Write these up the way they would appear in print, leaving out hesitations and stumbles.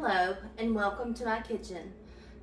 Hello and welcome to my kitchen.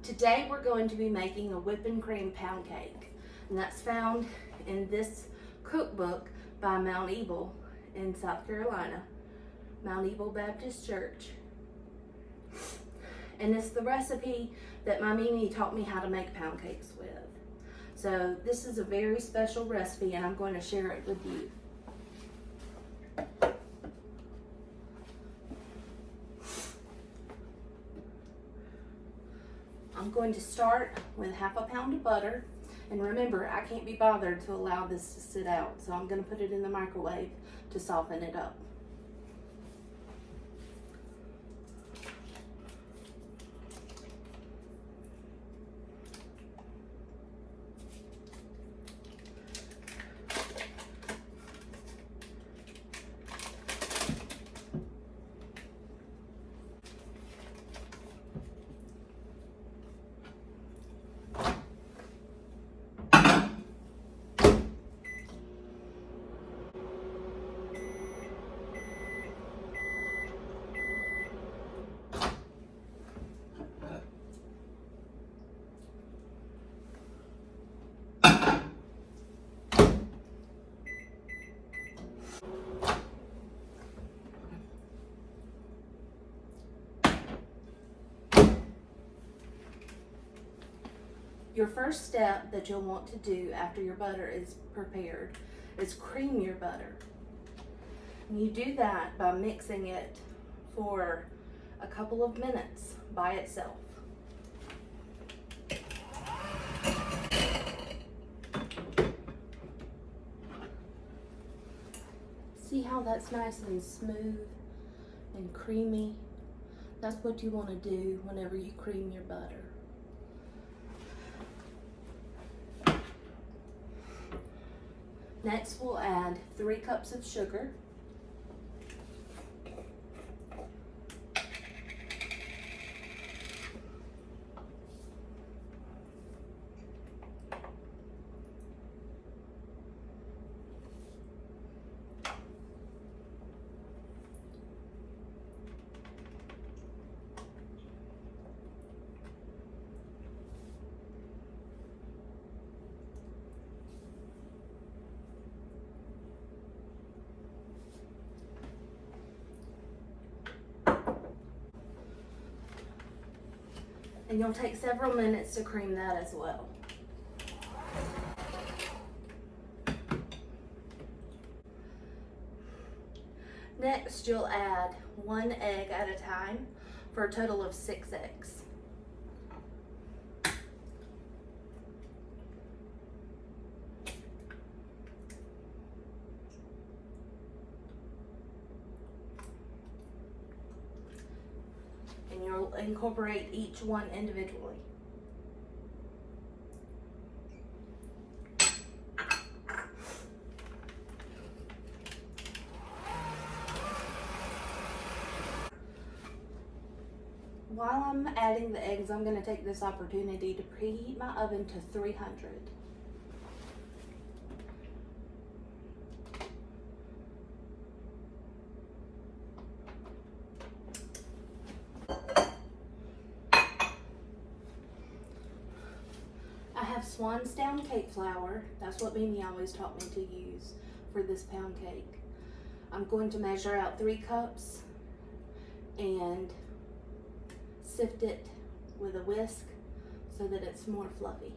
Today we're going to be making a whipping cream pound cake, and that's found in this cookbook by Mount Ebal in South Carolina, Mount Ebal Baptist Church. And it's the recipe that my Mimi taught me how to make pound cakes with. So this is a very special recipe and I'm going to share it with you. I'm going to start with half a pound of butter, and remember, I can't be bothered to allow this to sit out, so I'm going to put it in the microwave to soften it up. Your first step that you'll want to do after your butter is prepared is cream your butter. And you do that by mixing it for a couple of minutes by itself. See how that's nice and smooth and creamy? That's what you want to do whenever you cream your butter. Next, we'll add 3 cups of sugar. And you'll take several minutes to cream that as well. Next, you'll add 1 egg at a time for a total of 6 eggs. And you'll incorporate each one individually. While I'm adding the eggs, I'm going to take this opportunity to preheat my oven to 300. I have Swansdown cake flour. That's what Mimi always taught me to use for this pound cake. I'm going to measure out 3 cups and sift it with a whisk so that it's more fluffy.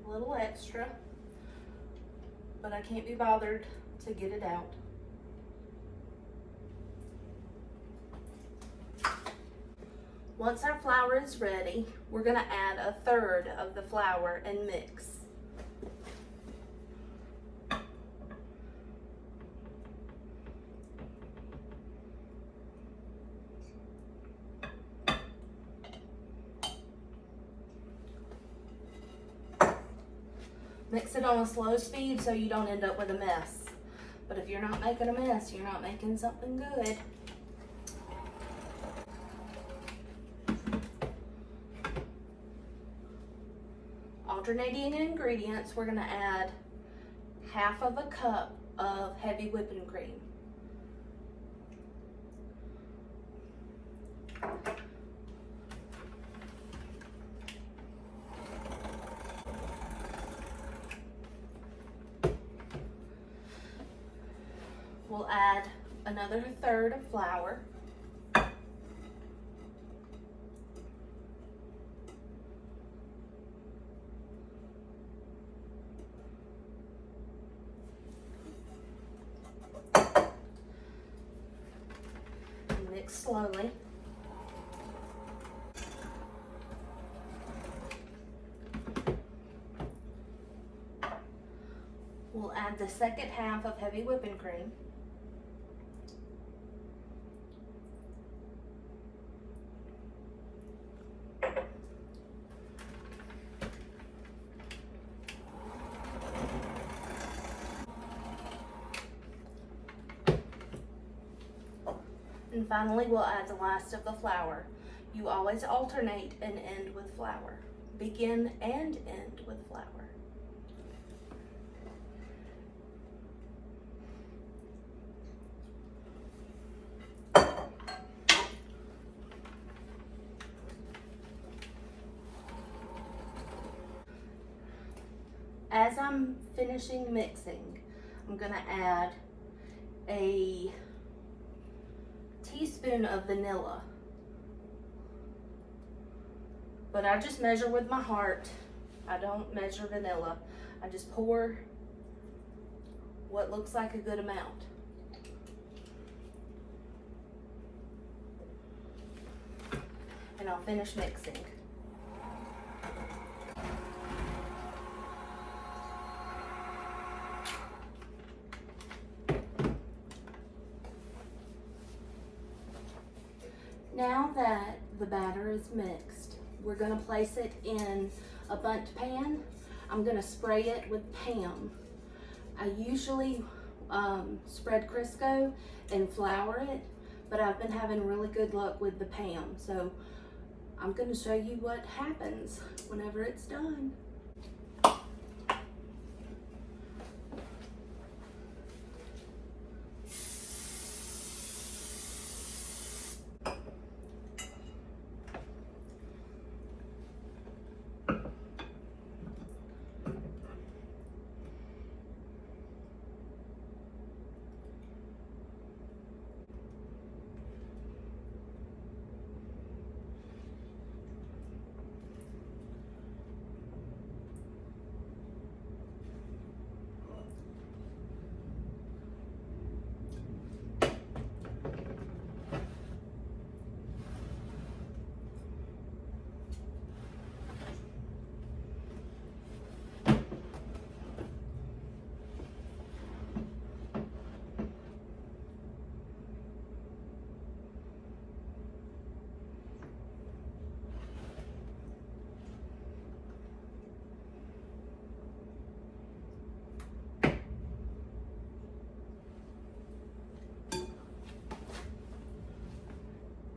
A little extra, but I can't be bothered to get it out. Once our flour is ready, we're going to add 1/3 of the flour and mix. Mix it on a slow speed so you don't end up with a mess. But if you're not making a mess, you're not making something good. Alternating ingredients, we're gonna add half of a cup of heavy whipping cream. We'll add another third of flour. Mix slowly. We'll add the second half of heavy whipping cream. And finally, we'll add the last of the flour. You always alternate and end with flour. Begin and end with flour. As I'm finishing mixing, I'm gonna add a teaspoon of vanilla. But I just measure with my heart. I don't measure vanilla. I just pour what looks like a good amount. And I'll finish mixing. Now that the batter is mixed, we're going to place it in a bundt pan. I'm going to spray it with Pam. I usually spread Crisco and flour it, but I've been having really good luck with the Pam. So I'm going to show you what happens whenever it's done.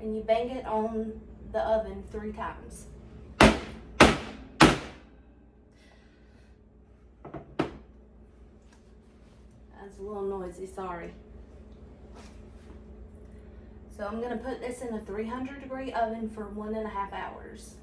And you bang it on the oven 3 times. That's a little noisy, sorry. So I'm gonna put this in a 300-degree oven for 1.5 hours.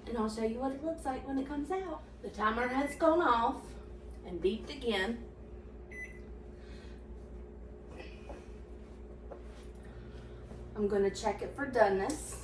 And I'll show you what it looks like when it comes out. The timer has gone off and beeped again. I'm going to check it for doneness.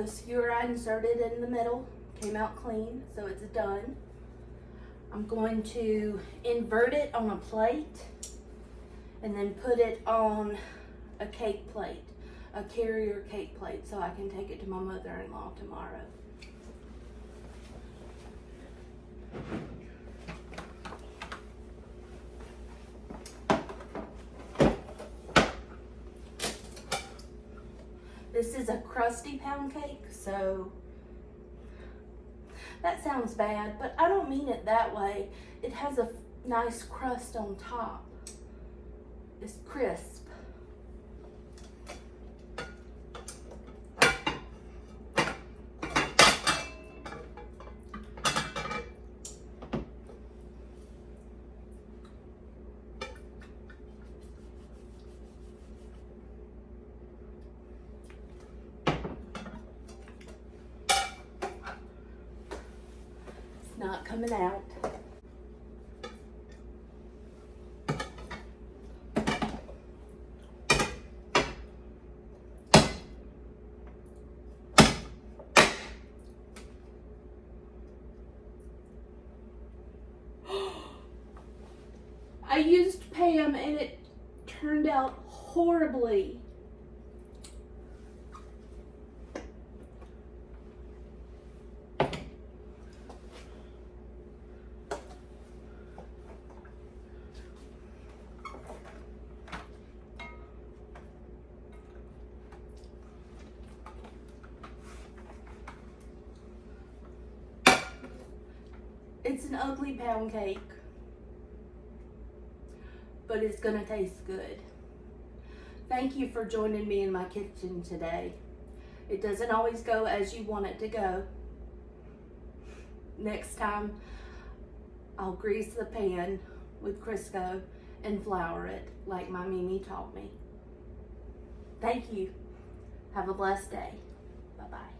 The skewer I inserted in the middle came out clean, so it's done. I'm going to invert it on a plate and then put it on a cake plate, a carrier cake plate, so I can take it to my mother-in-law tomorrow. This is a crusty pound cake, so that sounds bad, but I don't mean it that way. It has a nice crust on top. It's crisp. Not coming out. I used Pam and it turned out horribly. It's an ugly pound cake, but it's gonna taste good. Thank you for joining me in my kitchen today. It doesn't always go as you want it to go. Next time, I'll grease the pan with Crisco and flour it like my Mimi taught me. Thank you. Have a blessed day. Bye-bye.